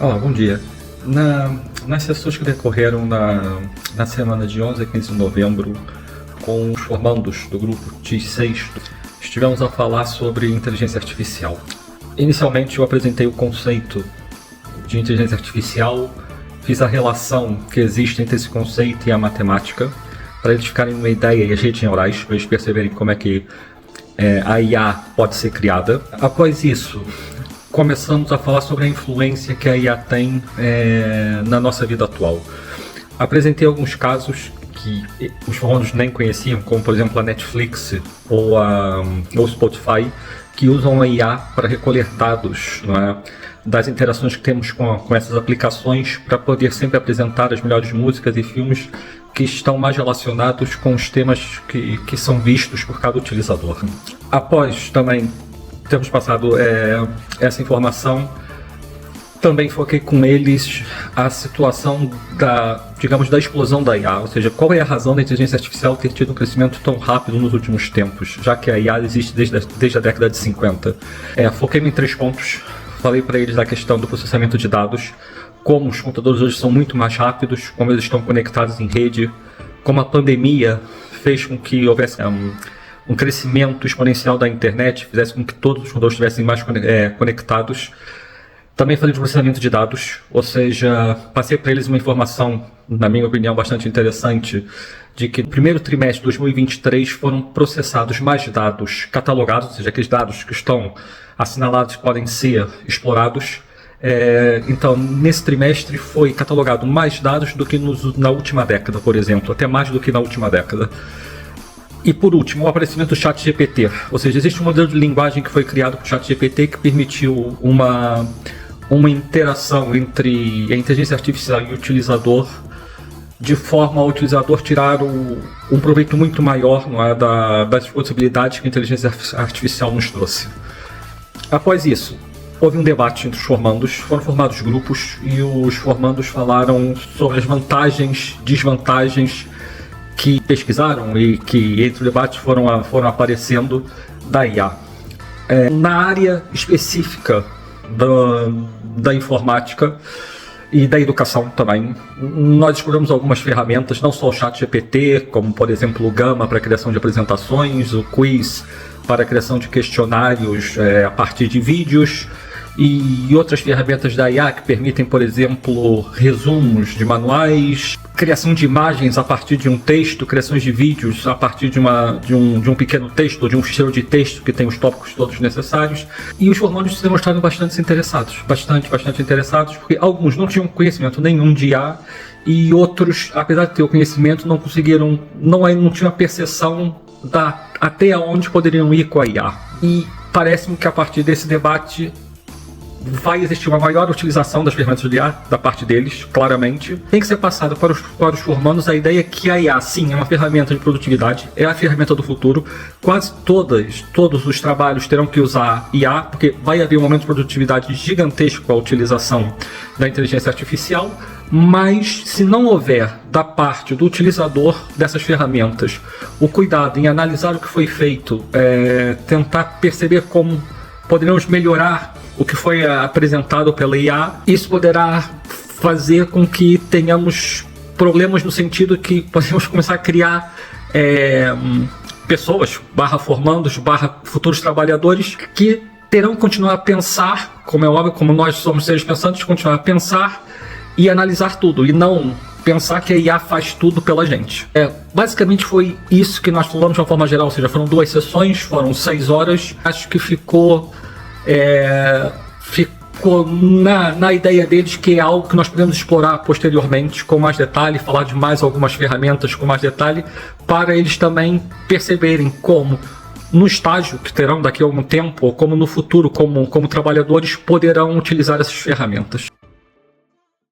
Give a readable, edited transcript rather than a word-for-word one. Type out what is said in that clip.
Olá, bom dia. Nas sessões que decorreram na semana de 11 a 15 de novembro, com os formandos do grupo de sexto, estivemos a falar sobre inteligência artificial. Inicialmente eu apresentei o conceito de inteligência artificial, fiz a relação que existe entre esse conceito e a matemática, para eles ficarem uma ideia e as redes neurais, para eles perceberem como é que a IA pode ser criada. Após isso, começamos a falar sobre a influência que a IA tem na nossa vida atual. Apresentei alguns casos que os formandos nem conheciam, como por exemplo a Netflix ou o Spotify, que usam a IA para recolher dados, não é, das interações que temos com essas aplicações, para poder sempre apresentar as melhores músicas e filmes que estão mais relacionados com os temas que são vistos por cada utilizador. Após também termos passado essa informação, também foquei com eles a situação da explosão da IA, ou seja, qual é a razão da inteligência artificial ter tido um crescimento tão rápido nos últimos tempos, já que a IA existe desde a década de 50. Foquei-me em 3 pontos. Falei para eles da questão do processamento de dados, como os computadores hoje são muito mais rápidos, como eles estão conectados em rede, como a pandemia fez com que houvesse um crescimento exponencial da internet, fizesse com que todos os computadores estivessem mais conectados. Também falei de processamento de dados, ou seja, passei para eles uma informação, na minha opinião, bastante interessante, de que no primeiro trimestre de 2023 foram processados mais dados catalogados, ou seja, aqueles dados que estão assinalados que podem ser explorados. Então, nesse trimestre foi catalogado mais dados do que na última década, por exemplo, até mais do que na última década. E por último, o aparecimento do ChatGPT, ou seja, existe um modelo de linguagem que foi criado com o ChatGPT que permitiu uma interação entre a inteligência artificial e o utilizador, de forma ao utilizador tirar um proveito muito maior, não é, das possibilidades que a inteligência artificial nos trouxe. Após isso, houve um debate entre os formandos, foram formados grupos e os formandos falaram sobre as vantagens, desvantagens que pesquisaram e que entre o debate foram aparecendo da IA. Na área específica da informática e da educação também, nós exploramos algumas ferramentas, não só o ChatGPT, como por exemplo o Gama para a criação de apresentações, o Quiz para a criação de questionários a partir de vídeos, e outras ferramentas da IA que permitem, por exemplo, resumos de manuais, criação de imagens a partir de um texto, criações de vídeos a partir de um pequeno texto ou de um ficheiro de texto que tem os tópicos todos necessários. E os formandos se demonstraram bastante interessados, bastante interessados, porque alguns não tinham conhecimento nenhum de IA e outros, apesar de ter o conhecimento, não conseguiram, não tinham a percepção até onde poderiam ir com a IA. E parece-me que a partir desse debate vai existir uma maior utilização das ferramentas de IA da parte deles, claramente. Tem que ser passada para os formandos a ideia que a IA, sim, é uma ferramenta de produtividade, é a ferramenta do futuro. Quase todos os trabalhos terão que usar IA, porque vai haver um aumento de produtividade gigantesco com a utilização da inteligência artificial, mas se não houver da parte do utilizador dessas ferramentas o cuidado em analisar o que foi feito, tentar perceber como poderemos melhorar o que foi apresentado pela IA, isso poderá fazer com que tenhamos problemas no sentido que podemos começar a criar pessoas, formandos, futuros trabalhadores, que terão que continuar a pensar, como é óbvio, como nós somos seres pensantes, continuar a pensar e analisar tudo, e não pensar que a IA faz tudo pela gente. Basicamente foi isso que nós falamos de uma forma geral, ou seja, foram 2 sessões, foram 6 horas, acho que ficou na ideia deles que é algo que nós podemos explorar posteriormente com mais detalhe, falar de mais algumas ferramentas com mais detalhe, para eles também perceberem como no estágio que terão daqui a algum tempo, ou como no futuro, como trabalhadores, poderão utilizar essas ferramentas.